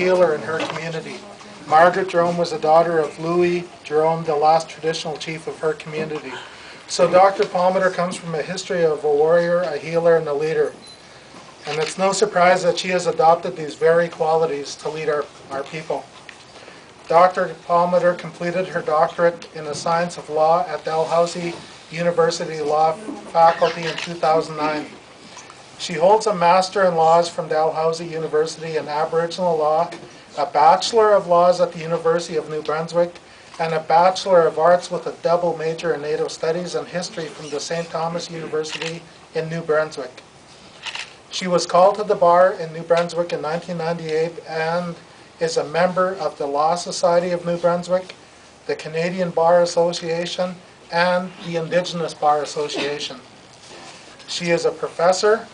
healer in her community. Margaret Jerome was the daughter of Louis Jerome, the last traditional chief of her community. So Dr. Palmater comes from a history of a warrior, a healer, and a leader. And it's no surprise that she has adopted these very qualities to lead our people. Dr. Palmater completed her doctorate in the science of law at Dalhousie University Law Faculty in 2009. She holds a Master in Laws from Dalhousie University in Aboriginal Law, a Bachelor of Laws at the University of New Brunswick, and a Bachelor of Arts with a double major in Native Studies and History from the St. Thomas University in New Brunswick. She was called to the bar in New Brunswick in 1998 and is a member of the Law Society of New Brunswick, the Canadian Bar Association, and the Indigenous Bar Association. She is a professor,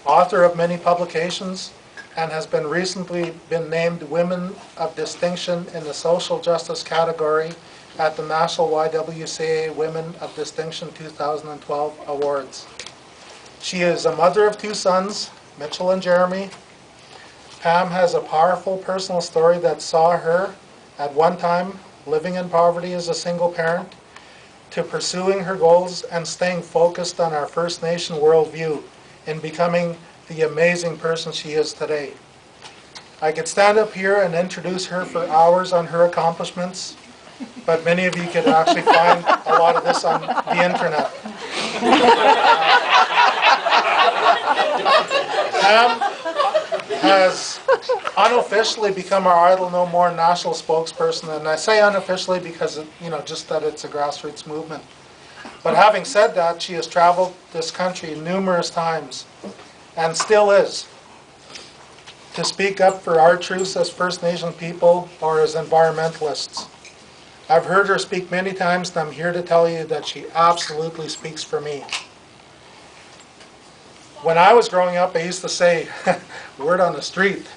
author of many publications, and has recently been named Women of Distinction in the Social Justice category at the National YWCA Women of Distinction 2012 Awards. She is a mother of 2 sons, Mitchell and Jeremy. Pam has a powerful personal story that saw her, at one time, living in poverty as a single parent, to pursuing her goals and staying focused on our First Nation worldview in becoming the amazing person she is today. I could stand up here and introduce her for hours on her accomplishments, but many of you could actually find a lot of this on the internet. Pam has unofficially become our Idle No More national spokesperson, and I say unofficially because, just that it's a grassroots movement. But having said that, she has traveled this country numerous times, and still is, to speak up for our truths as First Nation people or as environmentalists. I've heard her speak many times, and I'm here to tell you that she absolutely speaks for me. When I was growing up, I used to say, word on the street.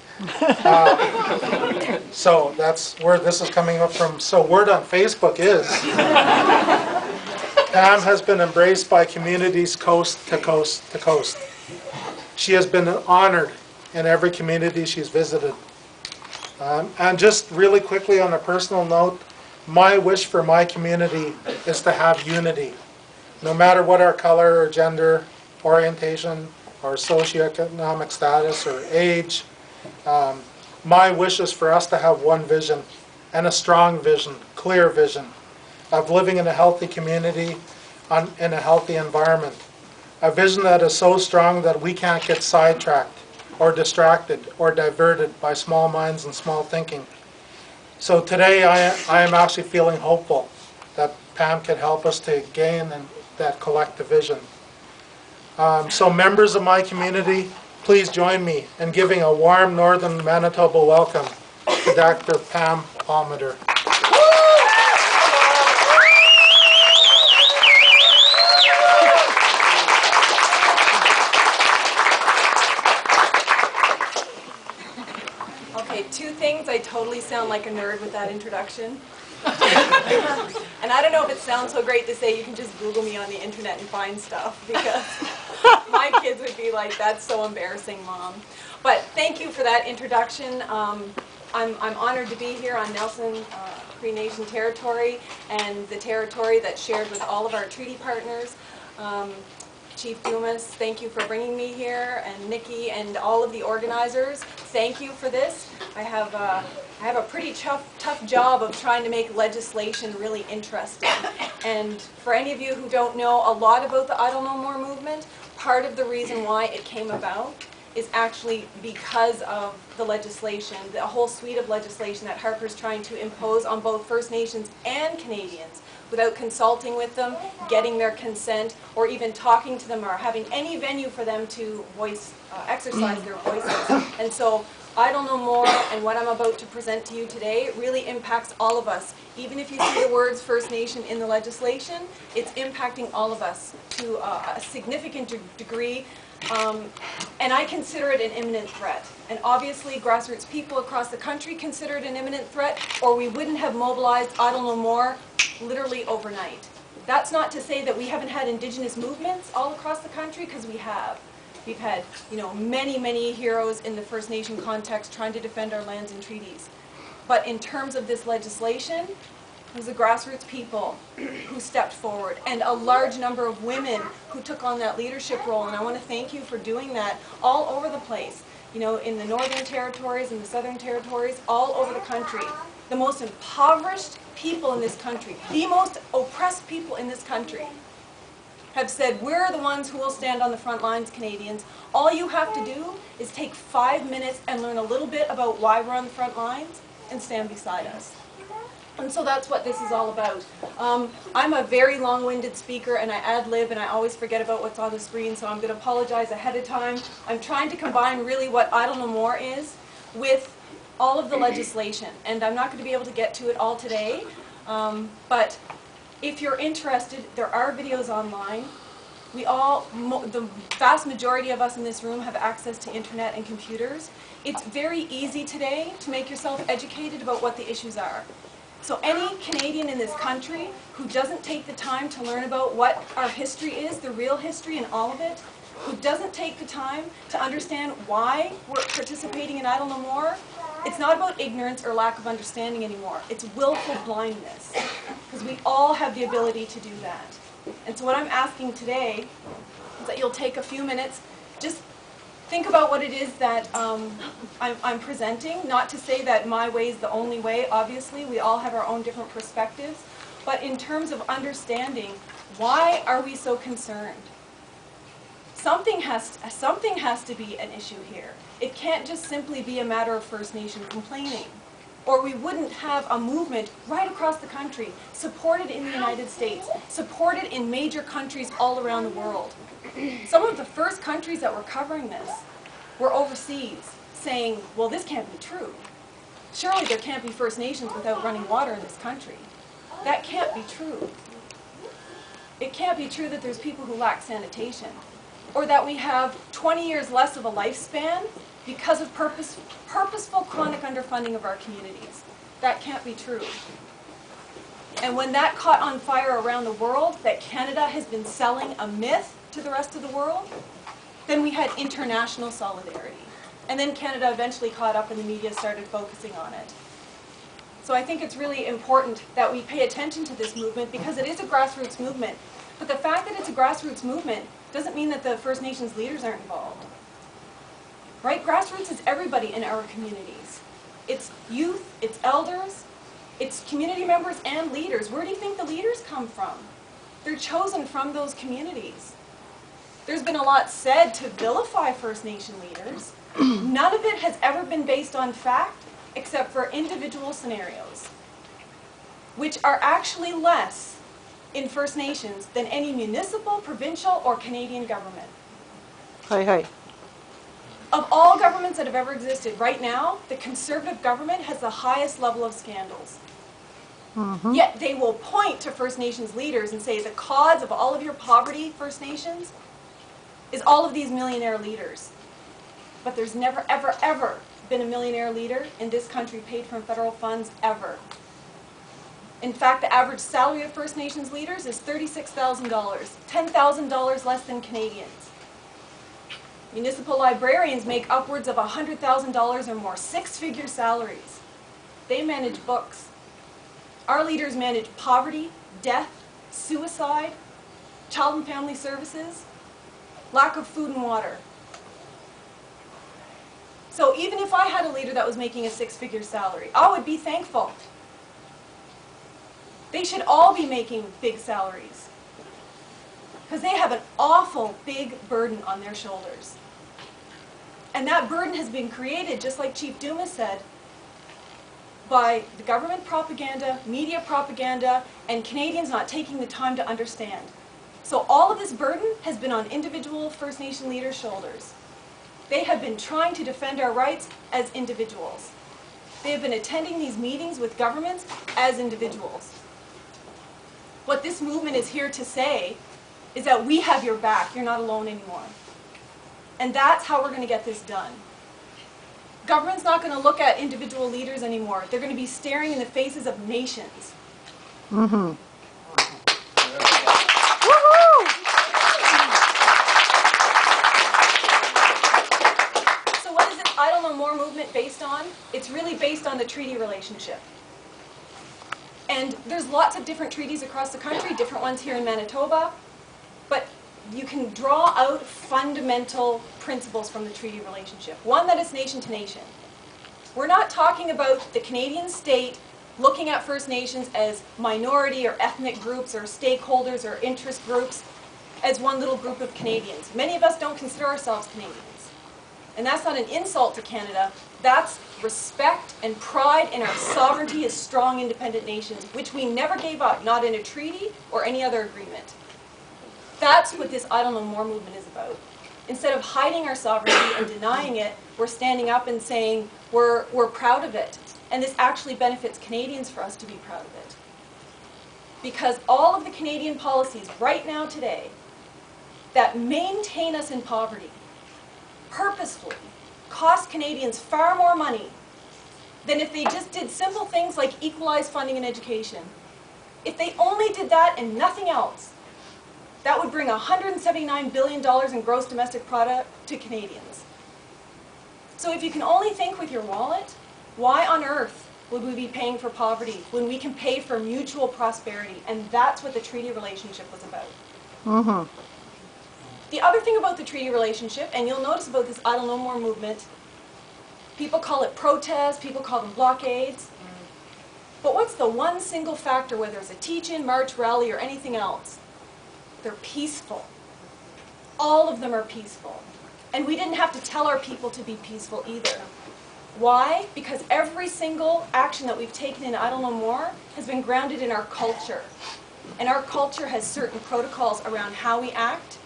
So that's where this is coming up from. So word on Facebook is, Pam has been embraced by communities coast to coast to coast. She has been honored in every community she's visited. And just really quickly on a personal note, my wish for my community is to have unity. No matter what our color or gender, orientation, or socioeconomic status, or age, my wish is for us to have one vision, and a strong vision, clear vision, of living in a healthy community, in a healthy environment. A vision that is so strong that we can't get sidetracked, or distracted, or diverted by small minds and small thinking. So today I am actually feeling hopeful that Pam can help us to gain that collective vision. So members of my community, please join me in giving a warm Northern Manitoba welcome to Dr. Pam Palmater. Okay, 2 things. I totally sound like a nerd with that introduction. And I don't know if it sounds so great to say you can just Google me on the internet and find stuff, because my kids would be like, that's so embarrassing, Mom. But thank you for that introduction. I'm honored to be here on Nelson Cree Nation territory, and the territory that's shared with all of our treaty partners. Chief Dumas, thank you for bringing me here, and Niki and all of the organizers, thank you for this. I have a pretty tough job of trying to make legislation really interesting. And for any of you who don't know a lot about the Idle No More movement, part of the reason why it came about is actually because of the legislation, the whole suite of legislation that Harper's trying to impose on both First Nations and Canadians without consulting with them, getting their consent, or even talking to them, or having any venue for them to exercise their voices. And so Idle No More and what I'm about to present to you today really impacts all of us. Even if you see the words First Nation in the legislation, it's impacting all of us to a significant degree. And I consider it an imminent threat. And obviously grassroots people across the country consider it an imminent threat, or we wouldn't have mobilized Idle No More literally overnight. That's not to say that we haven't had Indigenous movements all across the country, because we have. We've had, many, many heroes in the First Nation context trying to defend our lands and treaties. But in terms of this legislation, it was the grassroots people who stepped forward, and a large number of women who took on that leadership role. And I want to thank you for doing that all over the place. In the Northern Territories and the Southern Territories, all over the country. The most impoverished people in this country, the most oppressed people in this country, have said, we're the ones who will stand on the front lines, Canadians. All you have to do is take 5 minutes and learn a little bit about why we're on the front lines and stand beside us. And so that's what this is all about. I'm a very long-winded speaker, and I ad-lib, and I always forget about what's on the screen, so I'm going to apologize ahead of time. I'm trying to combine really what Idle No More is with all of the legislation, and I'm not going to be able to get to it all today, but if you're interested, there are videos online. The vast majority of us in this room have access to internet and computers. It's very easy today to make yourself educated about what the issues are. So any Canadian in this country who doesn't take the time to learn about what our history is, the real history and all of it, who doesn't take the time to understand why we're participating in Idle No More, it's not about ignorance or lack of understanding anymore. It's willful blindness, because we all have the ability to do that. And so what I'm asking today is that you'll take a few minutes, just think about what it is that I'm presenting. Not to say that my way is the only way, obviously. We all have our own different perspectives. But in terms of understanding, why are we so concerned? Something has to be an issue here. It can't just simply be a matter of First Nation complaining. Or we wouldn't have a movement right across the country, supported in the United States, supported in major countries all around the world. Some of the first countries that were covering this were overseas, saying, well, this can't be true. Surely there can't be First Nations without running water in this country. That can't be true. It can't be true that there's people who lack sanitation, or that we have 20 years less of a lifespan because of purposeful chronic underfunding of our communities. That can't be true. And when that caught on fire around the world, that Canada has been selling a myth to the rest of the world, then we had international solidarity. And then Canada eventually caught up and the media started focusing on it. So I think it's really important that we pay attention to this movement, because it is a grassroots movement. But the fact that it's a grassroots movement doesn't mean that the First Nations leaders aren't involved. Right? Grassroots is everybody in our communities. It's youth, it's elders, it's community members and leaders. Where do you think the leaders come from? They're chosen from those communities. There's been a lot said to vilify First Nation leaders. None of it has ever been based on fact, except for individual scenarios, which are actually less in First Nations than any municipal, provincial, or Canadian government. Hi. Of all governments that have ever existed, right now, the Conservative government has the highest level of scandals. Yet they will point to First Nations leaders and say the cause of all of your poverty, First Nations, is all of these millionaire leaders. But there's never, ever, ever been a millionaire leader in this country paid from federal funds, ever. In fact, the average salary of First Nations leaders is $36,000, $10,000 less than Canadians. Municipal librarians make upwards of $100,000 or more, six-figure salaries. They manage books. Our leaders manage poverty, death, suicide, child and family services, lack of food and water. So even if I had a leader that was making a six-figure salary, I would be thankful. They should all be making big salaries, because they have an awful big burden on their shoulders. And that burden has been created, just like Chief Dumas said, by the government propaganda, media propaganda, and Canadians not taking the time to understand. So all of this burden has been on individual First Nation leaders' shoulders. They have been trying to defend our rights as individuals. They have been attending these meetings with governments as individuals. What this movement is here to say is that we have your back. You're not alone anymore. And that's how we're going to get this done. Government's not going to look at individual leaders anymore. They're going to be staring in the faces of nations. Mm-hmm. More movement based on? It's really based on the treaty relationship. And there's lots of different treaties across the country, different ones here in Manitoba, but you can draw out fundamental principles from the treaty relationship. One, that it's nation to nation. We're not talking about the Canadian state looking at First Nations as minority or ethnic groups or stakeholders or interest groups as one little group of Canadians. Many of us don't consider ourselves Canadians. And that's not an insult to Canada. That's respect and pride in our sovereignty as strong independent nations, which we never gave up, not in a treaty or any other agreement. That's what this Idle No More movement is about. Instead of hiding our sovereignty and denying it, we're standing up and saying we're proud of it. And this actually benefits Canadians for us to be proud of it. Because all of the Canadian policies right now today that maintain us in poverty purposefully cost Canadians far more money than if they just did simple things like equalize funding in education. If they only did that and nothing else, that would bring $179 billion in gross domestic product to Canadians. So if you can only think with your wallet, why on earth would we be paying for poverty when we can pay for mutual prosperity? And that's what the treaty relationship was about. Mm-hmm. The other thing about the treaty relationship, and you'll notice about this Idle No More movement, people call it protests, people call them blockades. But what's the one single factor, whether it's a teach-in, march, rally, or anything else? They're peaceful. All of them are peaceful. And we didn't have to tell our people to be peaceful either. Why? Because every single action that we've taken in Idle No More has been grounded in our culture. And our culture has certain protocols around how we act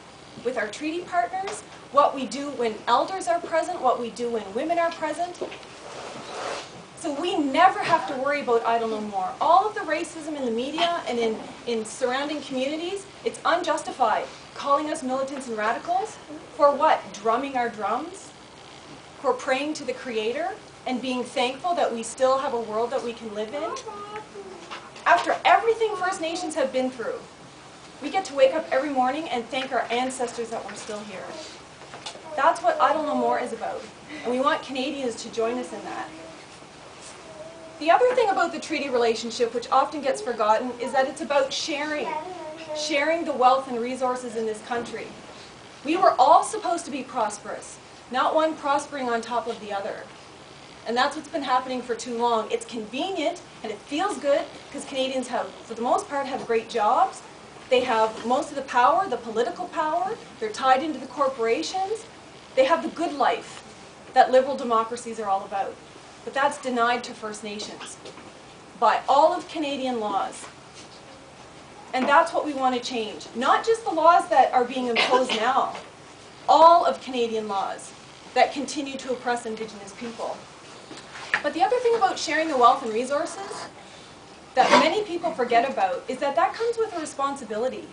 with our treaty partners, what we do when elders are present, what we do when women are present. So we never have to worry about Idle No More. All of the racism in the media and in surrounding communities, it's unjustified. Calling us militants and radicals for what? Drumming our drums? For praying to the Creator and being thankful that we still have a world that we can live in? After everything First Nations have been through, we get to wake up every morning and thank our ancestors that we're still here. That's what Idle No More is about. And we want Canadians to join us in that. The other thing about the treaty relationship, which often gets forgotten, is that it's about sharing. Sharing the wealth and resources in this country. We were all supposed to be prosperous, not one prospering on top of the other. And that's what's been happening for too long. It's convenient and it feels good because Canadians have, for the most part, have great jobs. They have most of the power, the political power. They're tied into the corporations. They have the good life that liberal democracies are all about. But that's denied to First Nations by all of Canadian laws. And that's what we want to change. Not just the laws that are being imposed now. All of Canadian laws that continue to oppress Indigenous people. But the other thing about sharing the wealth and resources that many people forget about is that that comes with a responsibility.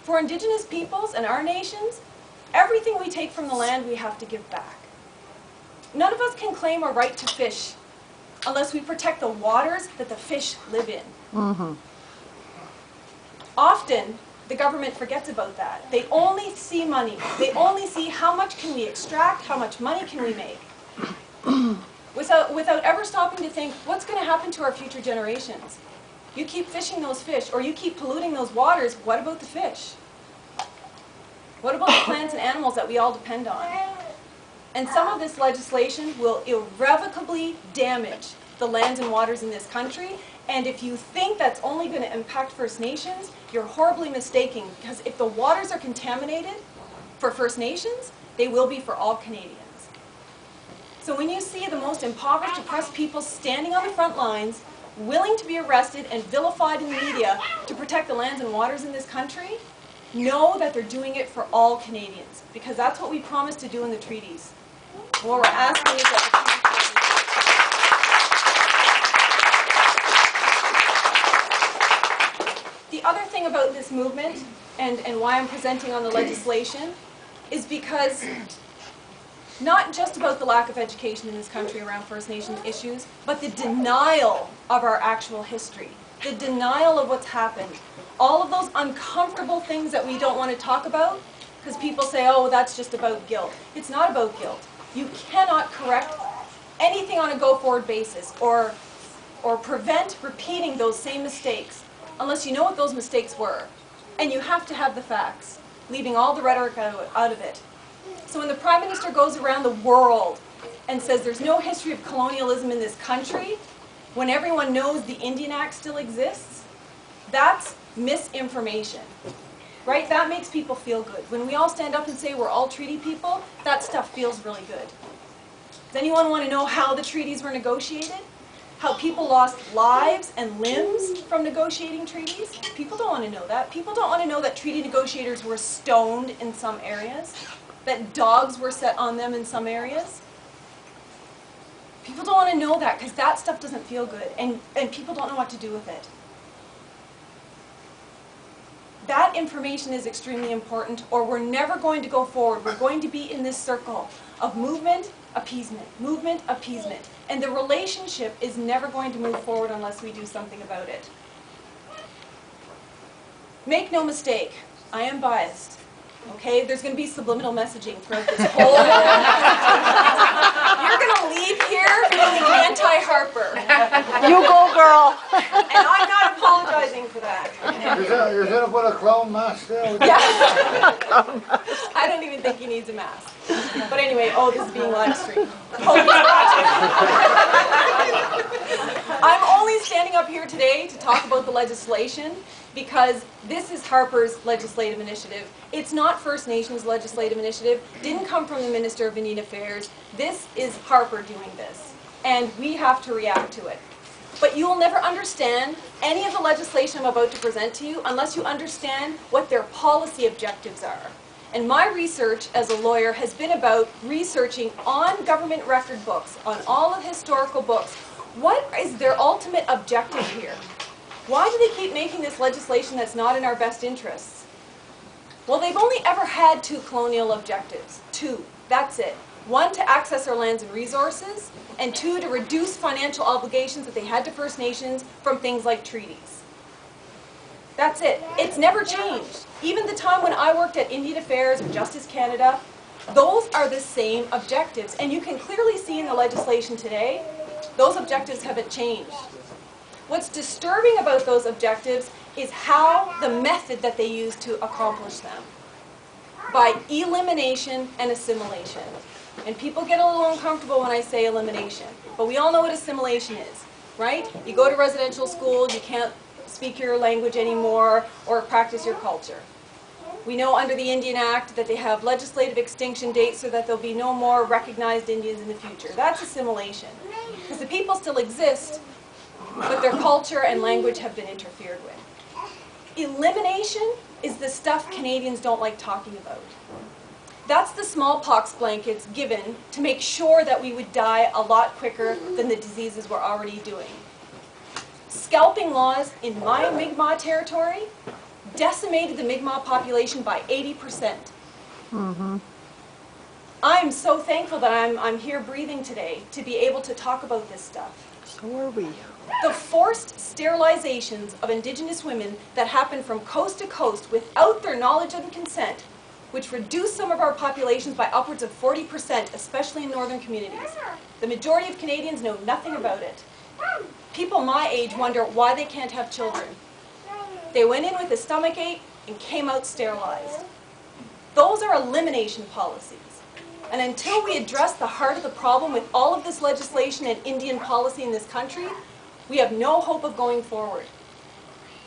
For Indigenous peoples and our nations, everything we take from the land we have to give back. None of us can claim a right to fish unless we protect the waters that the fish live in. Mm-hmm. Often, the government forgets about that. They only see money. They only see how much can we extract, how much money can we make. Without ever stopping to think, what's going to happen to our future generations? You keep fishing those fish, or you keep polluting those waters, what about the fish? What about the plants and animals that we all depend on? And some of this legislation will irrevocably damage the lands and waters in this country. And if you think that's only going to impact First Nations, you're horribly mistaken. Because if the waters are contaminated for First Nations, they will be for all Canadians. So when you see the most impoverished, oppressed people standing on the front lines, willing to be arrested and vilified in the media to protect the lands and waters in this country, know that they're doing it for all Canadians. Because that's what we promised to do in the treaties. What we're asking is that the other thing about this movement, and why I'm presenting on the legislation, is because not just about the lack of education in this country around First Nations issues, but the denial of our actual history, the denial of what's happened, all of those uncomfortable things that we don't want to talk about, because people say, oh, that's just about guilt. It's not about guilt. You cannot correct anything on a go-forward basis or prevent repeating those same mistakes unless you know what those mistakes were. And you have to have the facts, leaving all the rhetoric out of it. So when the Prime Minister goes around the world and says there's no history of colonialism in this country, when everyone knows the Indian Act still exists, that's misinformation. Right? That makes people feel good. When we all stand up and say we're all treaty people, that stuff feels really good. Does anyone want to know how the treaties were negotiated? How people lost lives and limbs from negotiating treaties? People don't want to know that. People don't want to know that treaty negotiators were stoned in some areas, that dogs were set on them in some areas. People don't want to know that because that stuff doesn't feel good, and people don't know what to do with it. That information is extremely important, or we're never going to go forward. We're going to be in this circle of movement, appeasement, movement, appeasement. And the relationship is never going to move forward unless we do something about it. Make no mistake, I am biased. Okay, there's going to be subliminal messaging throughout this whole You're going to leave here feeling anti-Harper. You go, girl. And I'm not apologizing for that. You're going to put a clown mask there? Yeah. I don't even think he needs a mask. But anyway, this is being live streamed. I'm only standing up here today to talk about the legislation because this is Harper's legislative initiative. It's not First Nations legislative initiative. Didn't come from the Minister of Indian Affairs. This is Harper doing this. And we have to react to it. But you will never understand any of the legislation I'm about to present to you unless you understand what their policy objectives are. And my research as a lawyer has been about researching on government record books, on all of historical books, what is their ultimate objective here? Why do they keep making this legislation that's not in our best interests? Well, they've only ever had 2 colonial objectives. 2. That's it. 1, to access our lands and resources, and 2, to reduce financial obligations that they had to First Nations from things like treaties. That's it. It's never changed. Even the time when I worked at Indian Affairs or Justice Canada, those are the same objectives. And you can clearly see in the legislation today, those objectives haven't changed. What's disturbing about those objectives is how the method that they use to accomplish them. By elimination and assimilation. And people get a little uncomfortable when I say elimination. But we all know what assimilation is, right? You go to residential school, you can't speak your language anymore or practice your culture. We know under the Indian Act that they have legislative extinction dates so that there'll be no more recognized Indians in the future. That's assimilation. Because the people still exist, but their culture and language have been interfered with. Elimination is the stuff Canadians don't like talking about. That's the smallpox blankets given to make sure that we would die a lot quicker than the diseases we're already doing. Scalping laws in my Mi'kmaq territory decimated the Mi'kmaq population by 80%. Mm-hmm. I'm so thankful that I'm here breathing today to be able to talk about this stuff. So are we. The forced sterilizations of Indigenous women that happen from coast to coast without their knowledge and consent, which reduce some of our populations by upwards of 40%, especially in northern communities. The majority of Canadians know nothing about it. People my age wonder why they can't have children. They went in with a stomach ache and came out sterilized. Those are elimination policies. And until we address the heart of the problem with all of this legislation and Indian policy in this country, we have no hope of going forward.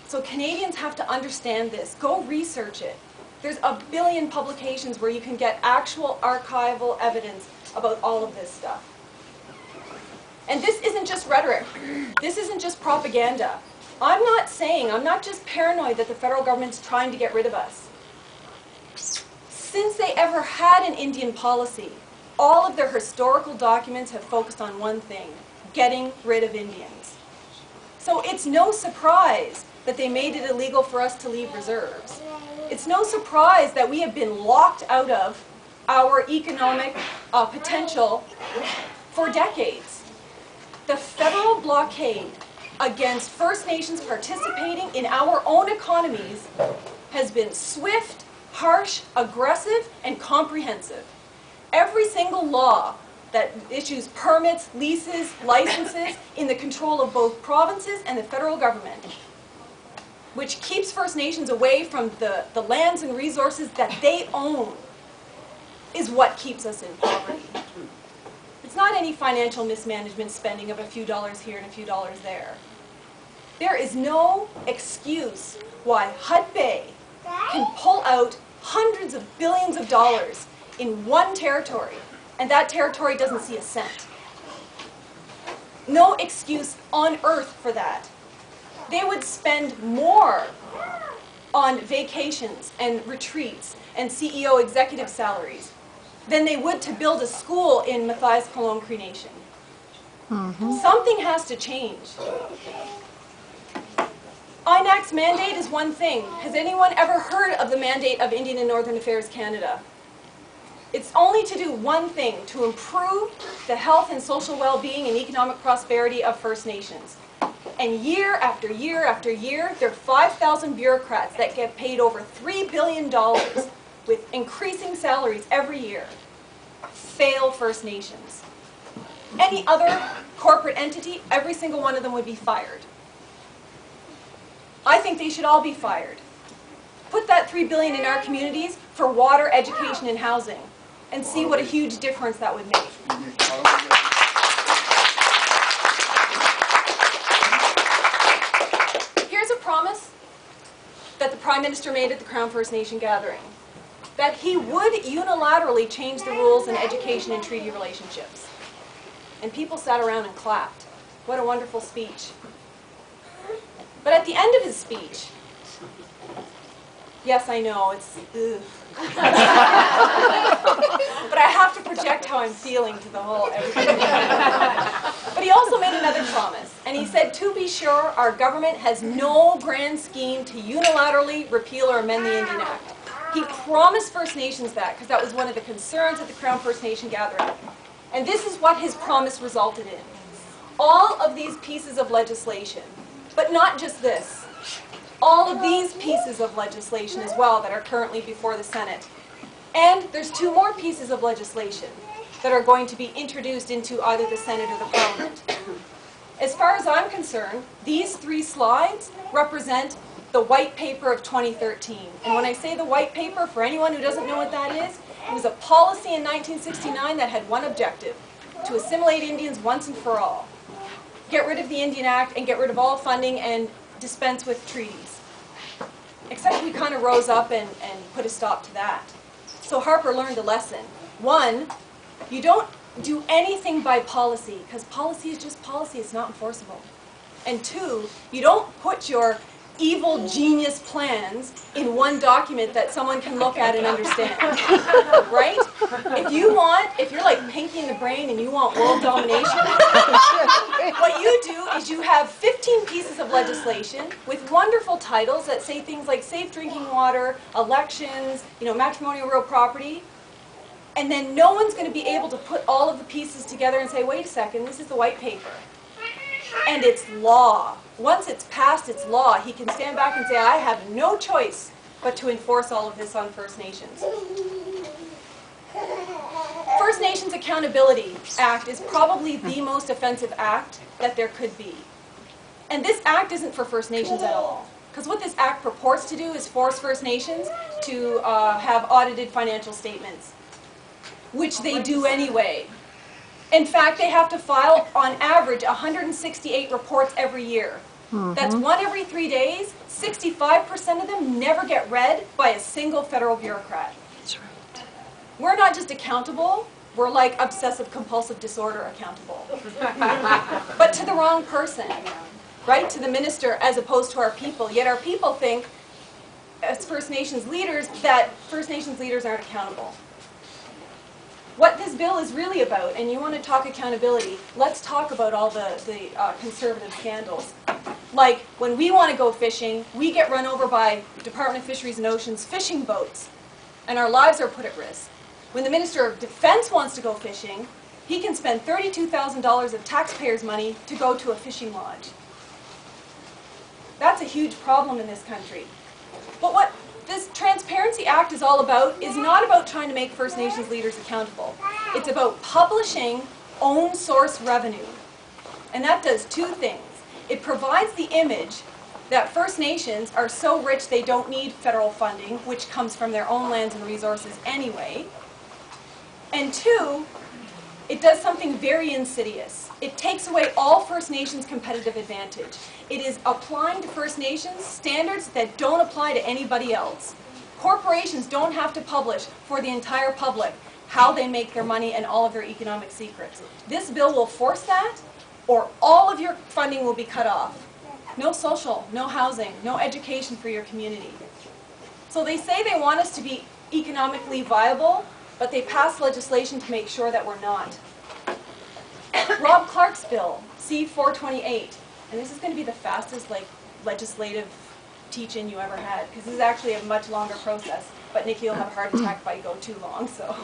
So Canadians have to understand this. Go research it. There's a billion publications where you can get actual archival evidence about all of this stuff. And this isn't just rhetoric. This isn't just propaganda. I'm not just paranoid that the federal government's trying to get rid of us. Since they ever had an Indian policy, all of their historical documents have focused on one thing: getting rid of Indians. So it's no surprise that they made it illegal for us to leave reserves. It's no surprise that we have been locked out of our economic potential for decades. The federal blockade against First Nations participating in our own economies has been swift, harsh, aggressive, and comprehensive. every single law that issues permits, leases, licenses in the control of both provinces and the federal government, which keeps First Nations away from the lands and resources that they own, is what keeps us in poverty. It's not any financial mismanagement spending of a few dollars here and a few dollars there. There is no excuse why Hud Bay can pull out hundreds of billions of dollars in one territory, and that territory doesn't see a cent. No excuse on earth for that. They would spend more on vacations and retreats and CEO executive salaries than they would to build a school in Matthias Cologne Cree Nation. Something has to change. INAC's mandate is one thing. Has anyone ever heard of the mandate of Indian and Northern Affairs Canada? It's only to do one thing, to improve the health and social well-being and economic prosperity of First Nations. And year after year after year, there are 5,000 bureaucrats that get paid over $3 billion with increasing salaries every year. Fail First Nations. Any other corporate entity, every single one of them would be fired. I think they should all be fired. Put that $3 billion in our communities for water, education, and housing, and see what a huge difference that would make. Here's a promise that the Prime Minister made at the Crown First Nation gathering, that he would unilaterally change the rules in education and treaty relationships. And people sat around and clapped. What a wonderful speech. But at the end of his speech, yes, I know, it's ugh. But I have to project how I'm feeling to the whole everything. But he also made another promise, and he said, to be sure, our government has no grand scheme to unilaterally repeal or amend the Indian Act. He promised First Nations that, because that was one of the concerns at the Crown First Nation gathering. And this is what his promise resulted in. All of these pieces of legislation, but not just this, all of these pieces of legislation as well that are currently before the Senate. And there's 2 more pieces of legislation that are going to be introduced into either the Senate or the Parliament. As far as I'm concerned, these 3 slides represent the White Paper of 2013. And when I say the White Paper, for anyone who doesn't know what that is, it was a policy in 1969 that had one objective, to assimilate Indians once and for all. Get rid of the Indian Act and get rid of all funding and dispense with treaties. Except we kind of rose up and put a stop to that. So Harper learned a lesson. 1, you don't do anything by policy, because policy is just policy, it's not enforceable. And 2, you don't put your evil genius plans in one document that someone can look at and understand. Right? If you're like Pinky in the Brain and you want world domination, what you do is you have 15 pieces of legislation with wonderful titles that say things like safe drinking water, elections, matrimonial real property, and then no one's going to be able to put all of the pieces together and say, wait a second, this is the White Paper. And it's law. Once it's passed, it's law. He can stand back and say, I have no choice but to enforce all of this on First Nations. First Nations Accountability Act is probably the most offensive act that there could be. And this act isn't for First Nations at all. Because what this act purports to do is force First Nations to have audited financial statements, which they do anyway. In fact, they have to file, on average, 168 reports every year. That's 1 every 3 days. 65% of them never get read by a single federal bureaucrat. That's right. We're not just accountable, we're like obsessive-compulsive disorder accountable. But to the wrong person, right? To the minister as opposed to our people. Yet our people think, as First Nations leaders, that First Nations leaders aren't accountable. What this bill is really about, and you want to talk accountability, let's talk about all the conservative scandals. Like, when we want to go fishing, we get run over by Department of Fisheries and Oceans fishing boats, and our lives are put at risk. When the Minister of Defense wants to go fishing, he can spend $32,000 of taxpayers' money to go to a fishing lodge. That's a huge problem in this country. But what this Transparency Act is all about is not about trying to make First Nations leaders accountable. It's about publishing own source revenue. And that does two things. It provides the image that First Nations are so rich they don't need federal funding, which comes from their own lands and resources anyway. And two, it does something very insidious. It takes away all First Nations competitive advantage. It is applying to First Nations standards that don't apply to anybody else. Corporations don't have to publish for the entire public how they make their money and all of their economic secrets. This bill will force that, or all of your funding will be cut off. No social, no housing, no education for your community. So they say they want us to be economically viable, but they pass legislation to make sure that we're not. Rob Clark's bill, C-428, and this is going to be the fastest legislative teach-in you ever had, because this is actually a much longer process, but Niki will have a heart attack if I go too long. So,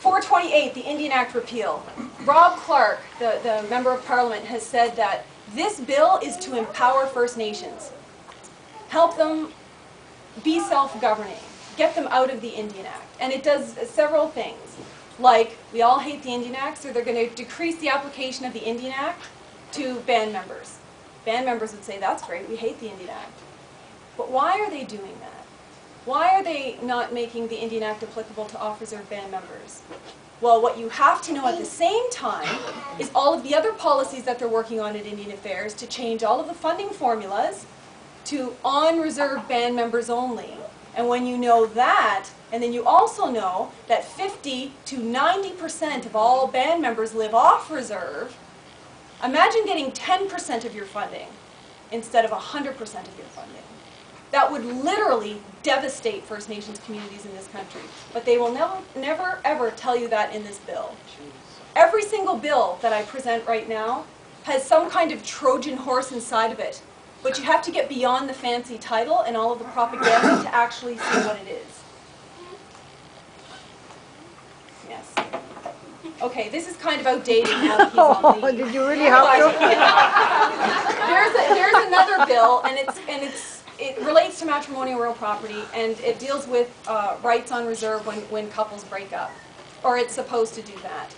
428, the Indian Act repeal. Rob Clark, the Member of Parliament, has said that this bill is to empower First Nations, help them be self-governing, get them out of the Indian Act. And it does several things, like we all hate the Indian Act, so they're going to decrease the application of the Indian Act to band members. Band members would say, that's great, we hate the Indian Act. But why are they doing that? Why are they not making the Indian Act applicable to off-reserve band members? Well, what you have to know at the same time is all of the other policies that they're working on at Indian Affairs to change all of the funding formulas to on-reserve band members only. And when you know that, and then you also know that 50 to 90% of all band members live off reserve, imagine getting 10% of your funding instead of 100% of your funding. That would literally devastate First Nations communities in this country. But they will never, ever tell you that in this bill. Every single bill that I present right now has some kind of Trojan horse inside of it. But you have to get beyond the fancy title and all of the propaganda to actually see what it is. Yes. Okay, this is kind of outdated now that he's on leave. Did you really have to? There's another bill, and it relates to matrimonial real property, and it deals with rights on reserve when couples break up, or it's supposed to do that.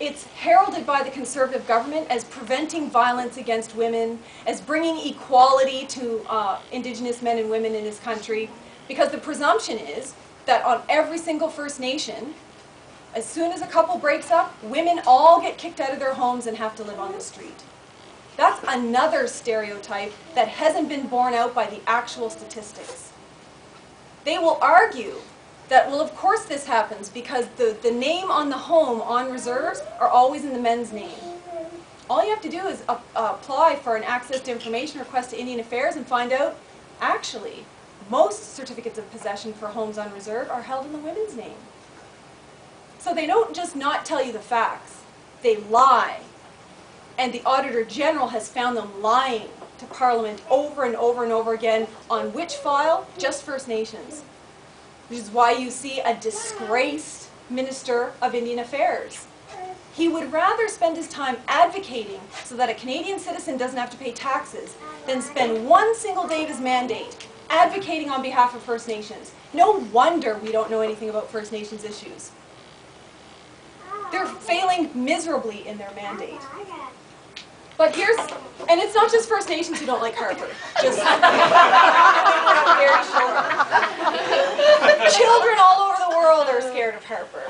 It's heralded by the Conservative government as preventing violence against women, as bringing equality to Indigenous men and women in this country, because the presumption is that on every single First Nation, as soon as a couple breaks up, women all get kicked out of their homes and have to live on the street. That's another stereotype that hasn't been borne out by the actual statistics. They will argue that, well, of course this happens because the name on the home on reserves are always in the men's name. All you have to do is apply for an access to information request to Indian Affairs and find out, actually, most certificates of possession for homes on reserve are held in the women's name. So they don't just not tell you the facts, they lie. And the Auditor General has found them lying to Parliament over and over and over again on which file? Just First Nations. Which is why you see a disgraced Minister of Indian Affairs. He would rather spend his time advocating so that a Canadian citizen doesn't have to pay taxes than spend one single day of his mandate advocating on behalf of First Nations. No wonder we don't know anything about First Nations issues. They're failing miserably in their mandate. But and it's not just First Nations who don't like Harper. Just very short. Children all over the world are scared of Harper.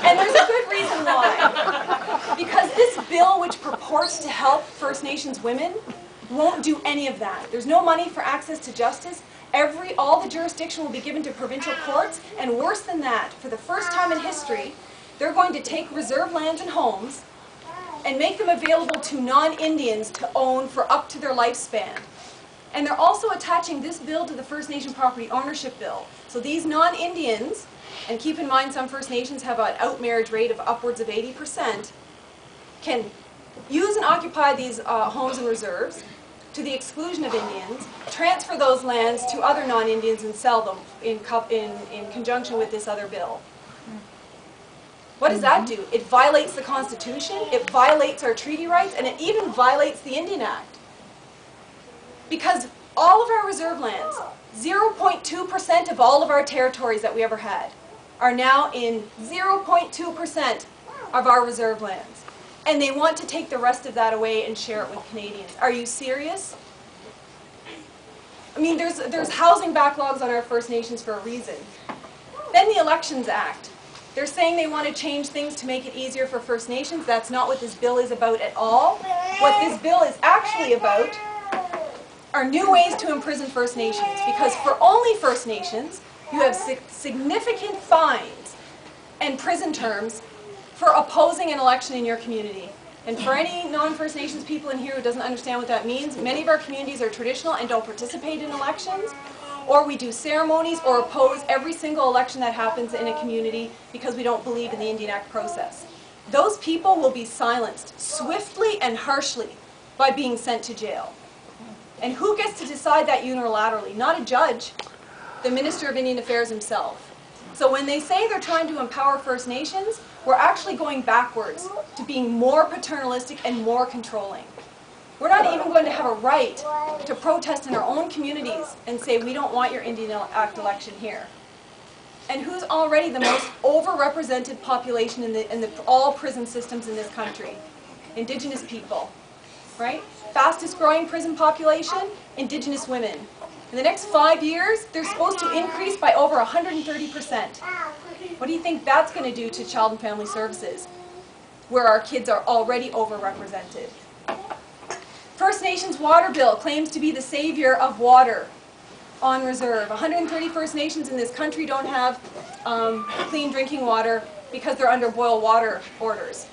And there's a good reason why. Because this bill, which purports to help First Nations women, won't do any of that. There's no money for access to justice. All the jurisdiction will be given to provincial courts, and worse than that, for the first time in history, they're going to take reserve lands and homes and make them available to non-Indians to own for up to their lifespan. And they're also attaching this bill to the First Nation Property Ownership Bill. So these non-Indians, and keep in mind some First Nations have an out-marriage rate of upwards of 80%, can use and occupy these homes and reserves to the exclusion of Indians, transfer those lands to other non-Indians and sell them in conjunction with this other bill. What does that do? It violates the Constitution, it violates our treaty rights, and it even violates the Indian Act. Because all of our reserve lands 0.2% of all of our territories that we ever had are now in 0.2% of our reserve lands. And they want to take the rest of that away and share it with Canadians. Are you serious? I mean, there's housing backlogs on our First Nations for a reason. Then the Elections Act. They're saying they want to change things to make it easier for First Nations. That's not what this bill is about at all. What this bill is actually about are new ways to imprison First Nations. Because for only First Nations, you have significant fines and prison terms for opposing an election in your community. And for any non-First Nations people in here who doesn't understand what that means, many of our communities are traditional and don't participate in elections, or we do ceremonies or oppose every single election that happens in a community because we don't believe in the Indian Act process. Those people will be silenced swiftly and harshly by being sent to jail. And who gets to decide that unilaterally? Not a judge, the Minister of Indian Affairs himself. So when they say they're trying to empower First Nations, we're actually going backwards to being more paternalistic and more controlling. We're not even going to have a right to protest in our own communities and say we don't want your Indian Act election here. And who's already the most overrepresented population in all prison systems in this country? Indigenous people, right? Fastest growing prison population, Indigenous women. In the next 5 years, they're supposed to increase by over 130%. What do you think that's going to do to Child and Family Services, where our kids are already overrepresented? First Nations water bill claims to be the savior of water on reserve. 130 First Nations in this country don't have clean drinking water because they're under boil water orders.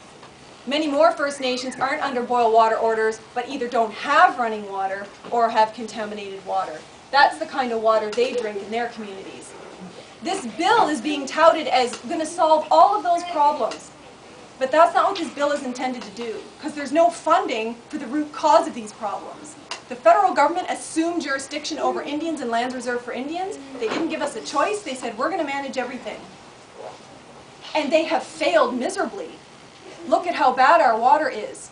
Many more First Nations aren't under boil water orders, but either don't have running water or have contaminated water. That's the kind of water they drink in their communities. This bill is being touted as going to solve all of those problems. But that's not what this bill is intended to do, because there's no funding for the root cause of these problems. The federal government assumed jurisdiction over Indians and lands reserved for Indians. They didn't give us a choice. They said, we're going to manage everything. And they have failed miserably. Look at how bad our water is.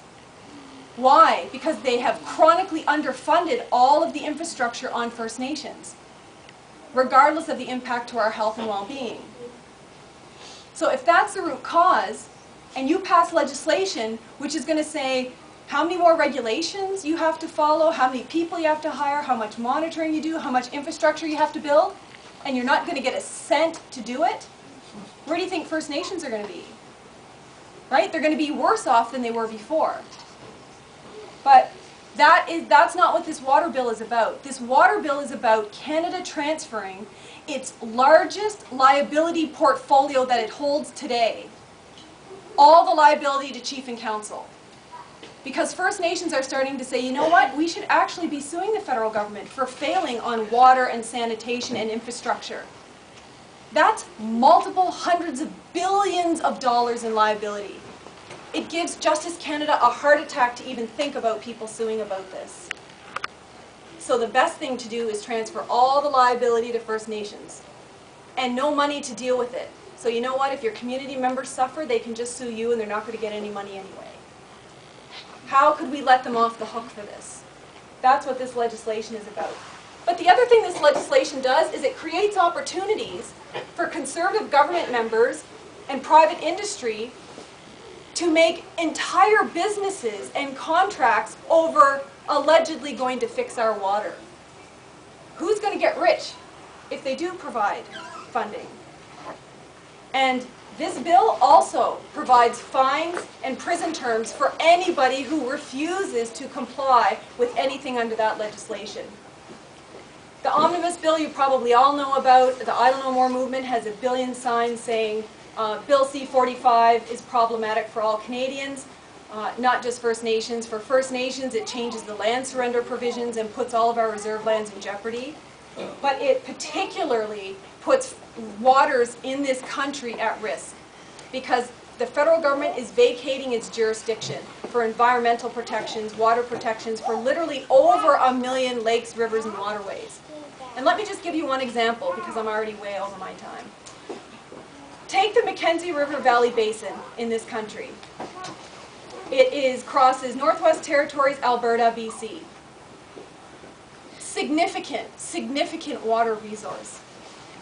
Why? Because they have chronically underfunded all of the infrastructure on First Nations, regardless of the impact to our health and well-being. So if that's the root cause, and you pass legislation which is going to say how many more regulations you have to follow, how many people you have to hire, how much monitoring you do, how much infrastructure you have to build, and you're not going to get a cent to do it, where do you think First Nations are going to be? Right? They're going to be worse off than they were before. But that's not what this water bill is about. This water bill is about Canada transferring its largest liability portfolio that it holds today, all the liability to Chief and Council. Because First Nations are starting to say, you know what, we should actually be suing the federal government for failing on water and sanitation and infrastructure. That's multiple hundreds of billions of dollars in liability. It gives Justice Canada a heart attack to even think about people suing about this. So the best thing to do is transfer all the liability to First Nations and no money to deal with it. So you know what, if your community members suffer, they can just sue you and they're not going to get any money anyway. How could we let them off the hook for this? That's what this legislation is about. But the other thing this legislation does is it creates opportunities for conservative government members and private industry to make entire businesses and contracts over allegedly going to fix our water. Who's going to get rich if they do provide funding? And this bill also provides fines and prison terms for anybody who refuses to comply with anything under that legislation. The omnibus bill you probably all know about. The I Don't Know More movement has a billion signs saying Bill C-45 is problematic for all Canadians, not just First Nations. For First Nations, it changes the land surrender provisions and puts all of our reserve lands in jeopardy. But it particularly puts waters in this country at risk because the federal government is vacating its jurisdiction for environmental protections, water protections for literally over 1 million lakes, rivers, and waterways. And let me just give you one example because I'm already way over my time. Take the Mackenzie River Valley Basin in this country. It crosses Northwest Territories, Alberta, BC. significant water resource.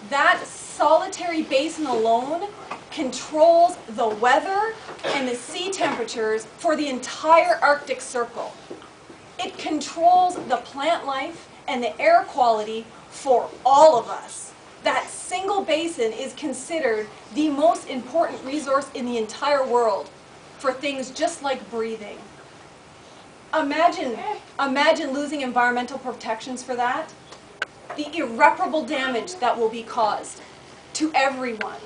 That solitary basin alone controls the weather and the sea temperatures for the entire Arctic Circle. It controls the plant life and the air quality for all of us. That single basin is considered the most important resource in the entire world for things just like breathing. Imagine losing environmental protections for that. The irreparable damage that will be caused to everyone.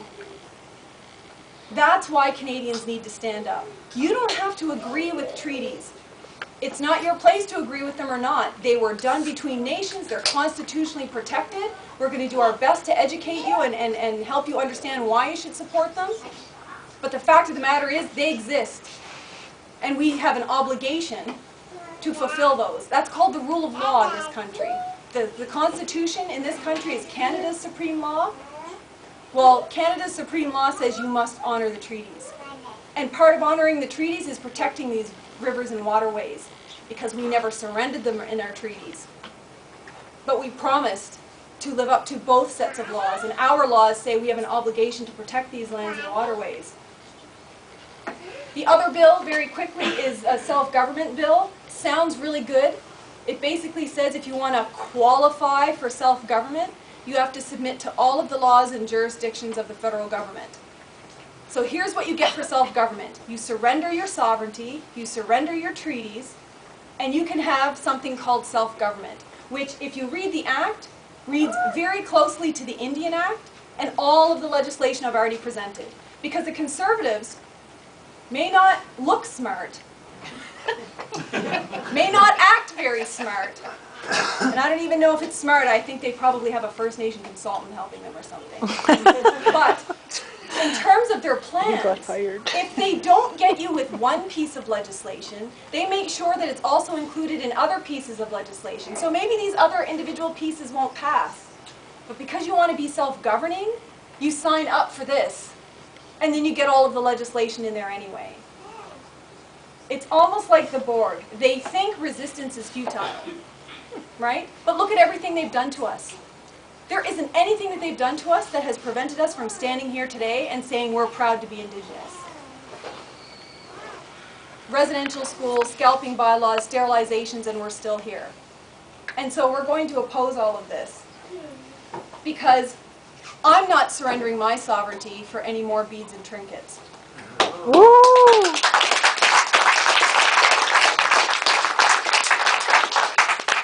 That's why Canadians need to stand up. You don't have to agree with treaties. It's not your place to agree with them or not. They were done between nations. They're constitutionally protected. We're going to do our best to educate you and help you understand why you should support them. But the fact of the matter is, they exist. And we have an obligation to fulfill those. That's called the rule of law in this country. The Constitution in this country is Canada's supreme law. Well, Canada's supreme law says you must honor the treaties. And part of honoring the treaties is protecting these rivers and waterways, because we never surrendered them in our treaties. But we promised to live up to both sets of laws, and our laws say we have an obligation to protect these lands and waterways. The other bill, very quickly, is a self-government bill. Sounds really good. It basically says if you want to qualify for self-government, you have to submit to all of the laws and jurisdictions of the federal government. So here's what you get for self-government. You surrender your sovereignty, you surrender your treaties, and you can have something called self-government, which, if you read the Act, reads very closely to the Indian Act and all of the legislation I've already presented. Because the Conservatives may not look smart, may not act very smart, and I don't even know if it's smart. I think they probably have a First Nation consultant helping them or something. But in terms of their plans, if they don't get you with one piece of legislation, they make sure that it's also included in other pieces of legislation. So maybe these other individual pieces won't pass. But because you want to be self-governing, you sign up for this. And then you get all of the legislation in there anyway. It's almost like the Borg. They think resistance is futile, right? But look at everything they've done to us. There isn't anything that they've done to us that has prevented us from standing here today and saying we're proud to be Indigenous. Residential schools, scalping bylaws, sterilizations, and we're still here. And so we're going to oppose all of this because I'm not surrendering my sovereignty for any more beads and trinkets. Woo!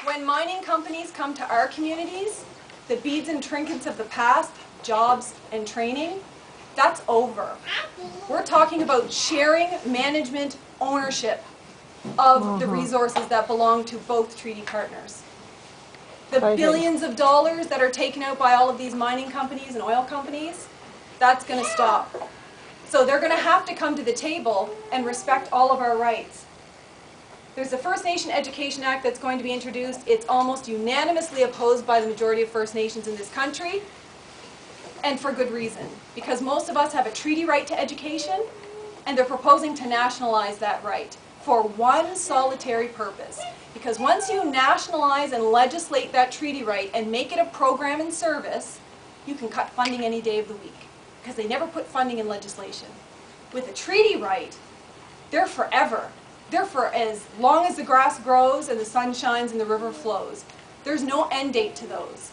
When mining companies come to our communities, the beads and trinkets of the past, jobs and training, that's over. We're talking about sharing, management, ownership of the resources that belong to both treaty partners. The billions of dollars that are taken out by all of these mining companies and oil companies, that's going to stop. So they're going to have to come to the table and respect all of our rights. There's a First Nation Education Act that's going to be introduced. It's almost unanimously opposed by the majority of First Nations in this country, and for good reason. Because most of us have a treaty right to education, and they're proposing to nationalize that right for one solitary purpose. Because once you nationalize and legislate that treaty right and make it a program and service, you can cut funding any day of the week. Because they never put funding in legislation. With a treaty right, they're forever. They're for as long as the grass grows and the sun shines and the river flows. There's no end date to those.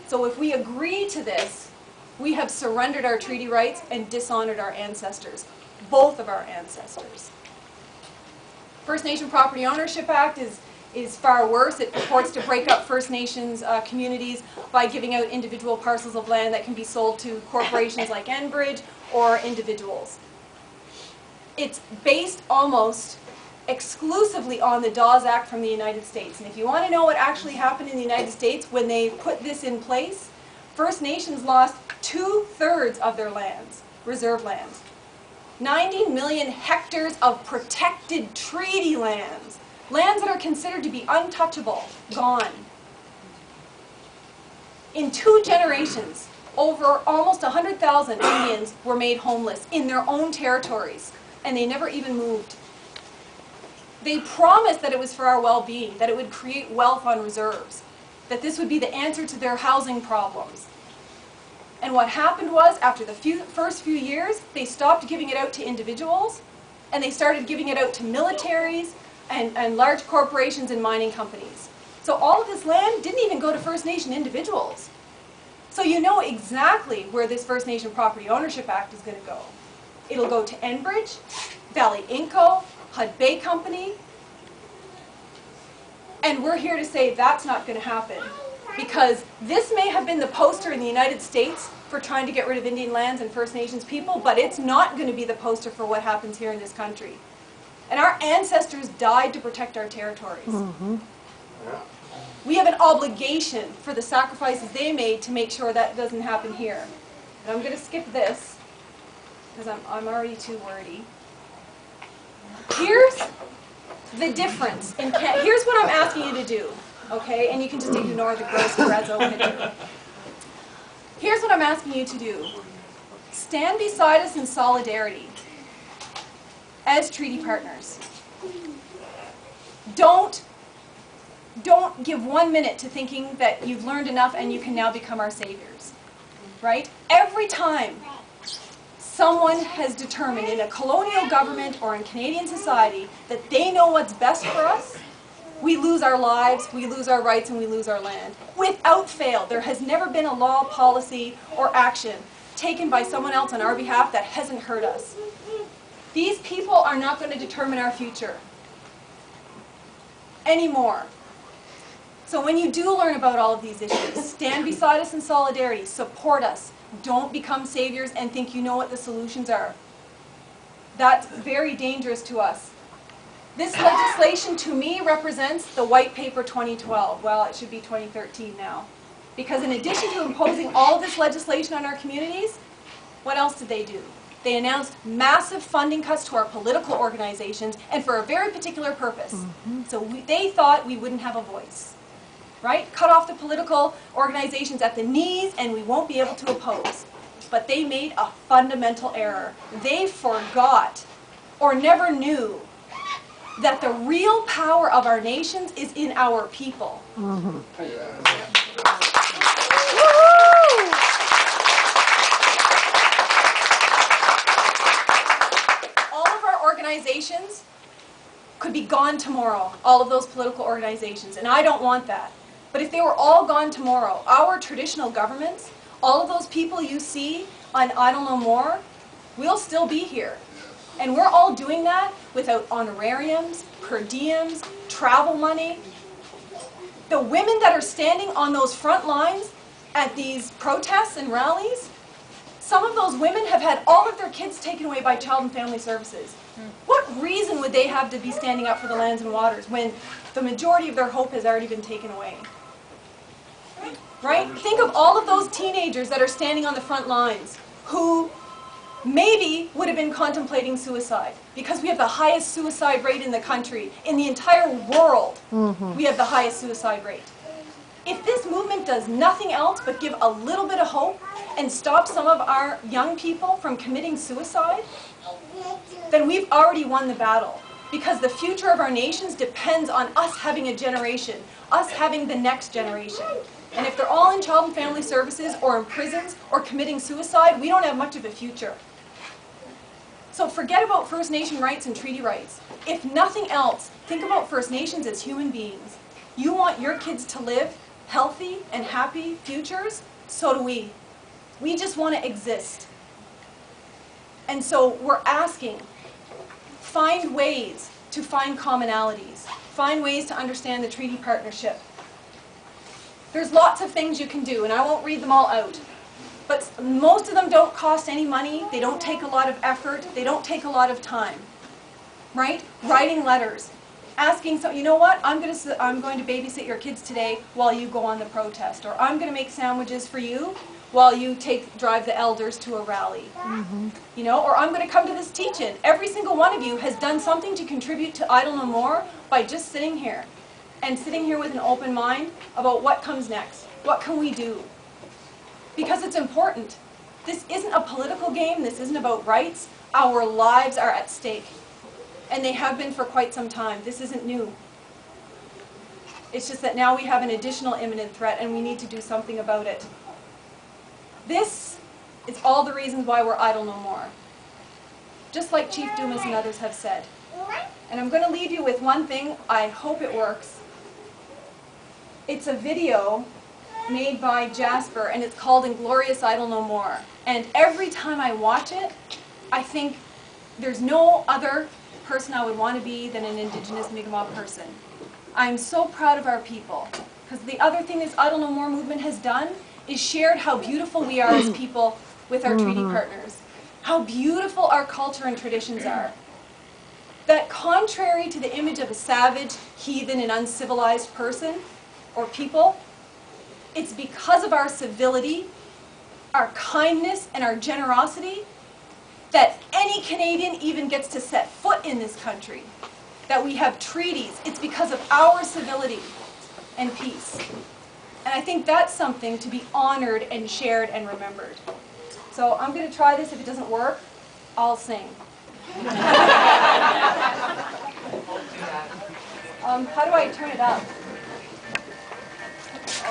So if we agree to this, we have surrendered our treaty rights and dishonored our ancestors, both of our ancestors. First Nation Property Ownership Act is far worse. It purports to break up First Nations communities by giving out individual parcels of land that can be sold to corporations like Enbridge or individuals. It's based almost exclusively on the Dawes Act from the United States. And if you want to know what actually happened in the United States when they put this in place, First Nations lost 2/3 of their lands, reserve lands. 90 million hectares of protected treaty lands, lands that are considered to be untouchable, gone. In 2 generations, over almost 100,000 Indians were made homeless in their own territories, and they never even moved. They promised that it was for our well-being, that it would create wealth on reserves. that this would be the answer to their housing problems. And what happened was, after the first few years, they stopped giving it out to individuals, and they started giving it out to militaries and large corporations and mining companies. So all of this land didn't even go to First Nation individuals. So you know exactly where this First Nation Property Ownership Act is going to go. It'll go to Enbridge, Valley Inco, Hud Bay Company, and we're here to say that's not going to happen. Because this may have been the poster in the United States for trying to get rid of Indian lands and First Nations people, but it's not going to be the poster for what happens here in this country. And our ancestors died to protect our territories. Mm-hmm. We have an obligation for the sacrifices they made to make sure that doesn't happen here. And I'm going to skip this, because I'm already too wordy. Here's the difference. Here's what I'm asking you to do. Okay, and you can just ignore the gross grezzo picture. Here's what I'm asking you to do. Stand beside us in solidarity as treaty partners. Don't give 1 minute to thinking that you've learned enough and you can now become our saviors. Right? Every time someone has determined in a colonial government or in Canadian society that they know what's best for us, we lose our lives, we lose our rights, and we lose our land. Without fail, there has never been a law, policy, or action taken by someone else on our behalf that hasn't hurt us. These people are not going to determine our future anymore. So when you do learn about all of these issues, stand beside us in solidarity, support us. Don't become saviors and think you know what the solutions are. That's very dangerous to us. This legislation, to me, represents the White Paper 2012. Well, it should be 2013 now. Because in addition to imposing all of this legislation on our communities, what else did they do? They announced massive funding cuts to our political organizations, and for a very particular purpose. Mm-hmm. So they thought we wouldn't have a voice. Right? Cut off the political organizations at the knees, and we won't be able to oppose. But they made a fundamental error. They forgot, or never knew, that the real power of our nations is in our people. Mm-hmm. All of our organizations could be gone tomorrow, all of those political organizations, and I don't want that. But if they were all gone tomorrow, our traditional governments, all of those people you see on Idle No More, we'll still be here. And we're all doing that without honorariums, per diems, travel money. The women that are standing on those front lines at these protests and rallies, some of those women have had all of their kids taken away by Child and Family Services. What reason would they have to be standing up for the lands and waters when the majority of their hope has already been taken away? Right? Think of all of those teenagers that are standing on the front lines who maybe would have been contemplating suicide, because we have the highest suicide rate in the country. In the entire world, we have the highest suicide rate. If this movement does nothing else but give a little bit of hope and stop some of our young people from committing suicide, then we've already won the battle. Because the future of our nations depends on us having a generation, us having the next generation. And if they're all in Child and Family Services or in prisons or committing suicide, we don't have much of a future. So forget about First Nation rights and treaty rights. If nothing else, think about First Nations as human beings. You want your kids to live healthy and happy futures? So do we. We just want to exist. And so we're asking, find ways to find commonalities. Find ways to understand the treaty partnership. There's lots of things you can do, and I won't read them all out. But most of them don't cost any money, they don't take a lot of effort, they don't take a lot of time. Right? Writing letters. Asking, so you know what, I'm going to babysit your kids today while you go on the protest. Or I'm going to make sandwiches for you while you drive the elders to a rally. You know, or I'm going to come to this teach-in. Every single one of you has done something to contribute to Idle No More by just sitting here. And sitting here with an open mind about what comes next. What can we do? Because it's important. This isn't a political game. This isn't about rights. Our lives are at stake. And they have been for quite some time. This isn't new. It's just that now we have an additional imminent threat and we need to do something about it. This is all the reasons why we're idle no more. Just like Chief Dumas and others have said. And I'm going to leave you with one thing. I hope it works. It's a video made by Jasper, and it's called Inglorious Idle No More. And every time I watch it, I think there's no other person I would want to be than an Indigenous Mi'kmaq person. I'm so proud of our people. Because the other thing this Idle No More movement has done is shared how beautiful we are as people with our treaty partners. How beautiful our culture and traditions are. That contrary to the image of a savage, heathen, and uncivilized person or people, it's because of our civility, our kindness, and our generosity that any Canadian even gets to set foot in this country. That we have treaties. It's because of our civility and peace. And I think that's something to be honored and shared and remembered. So I'm going to try this. If it doesn't work, I'll sing. How do I turn it up?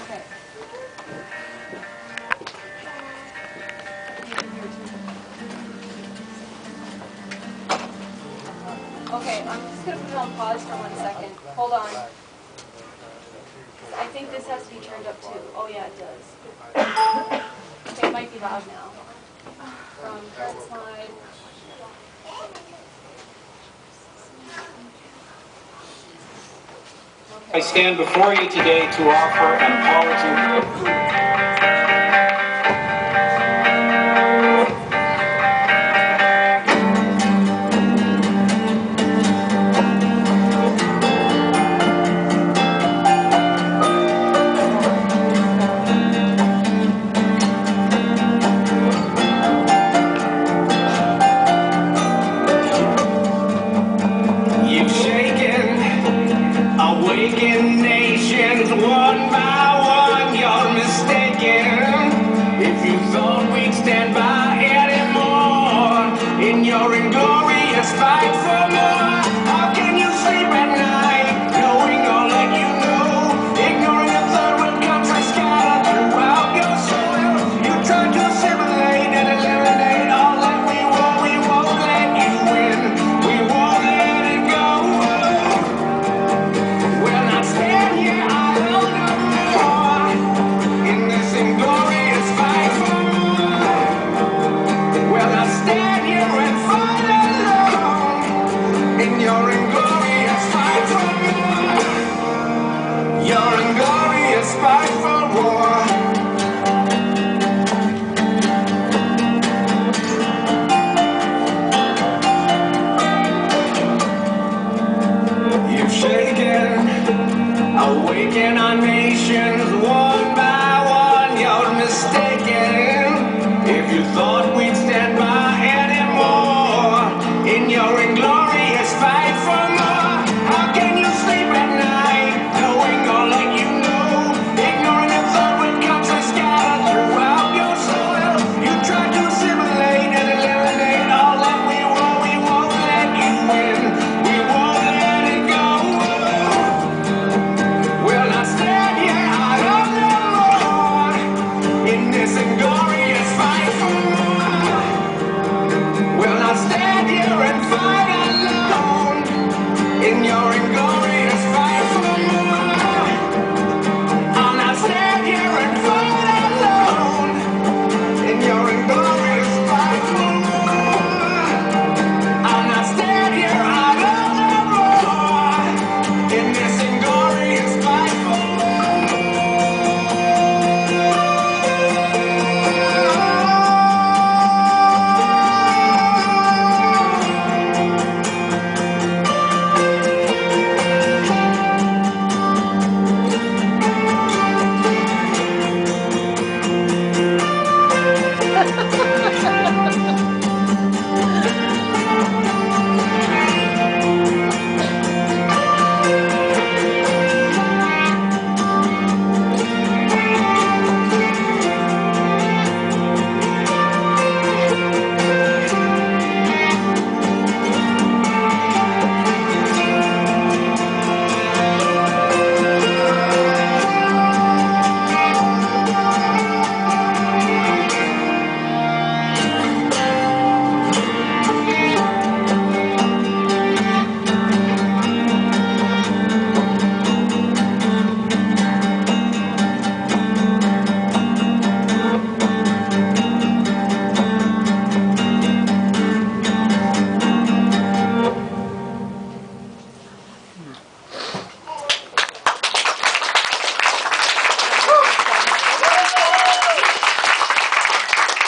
Okay. Okay, I'm just going to put it on pause for 1 second. Hold on. I think this has to be turned up too. Oh yeah, it does. Okay, it might be loud now. From current slide. I stand before you today to offer an apology. Awaken nations one by one, you're mistaken. If you thought we'd stand by anymore in your inglorious fight for more, how can you sleep at night knowing all that you know, ignoring the third world countries scattered throughout your soil? You tried to assimilate and eliminate all that we won't let you win, we won't let it go. Well, I stand here, I don't know more in this inglorious fight for more. Well, I stand here and fight alone in your inglorious fight for more. Your inglorious fight for war. You've shaken, awaken our nations one by one, you're mistaken. If you thought we'd stand by anymore in your inglorious fight for more, how can you sleep at night knowing all that you know, ignoring the third world countries scattered throughout your soil? You tried to assimilate and eliminate all that we won't let you win, we won't let it go. Well, I stand here, I don't know more in this inglorious fight for more. Well, I stand here and fight alone in your inglorious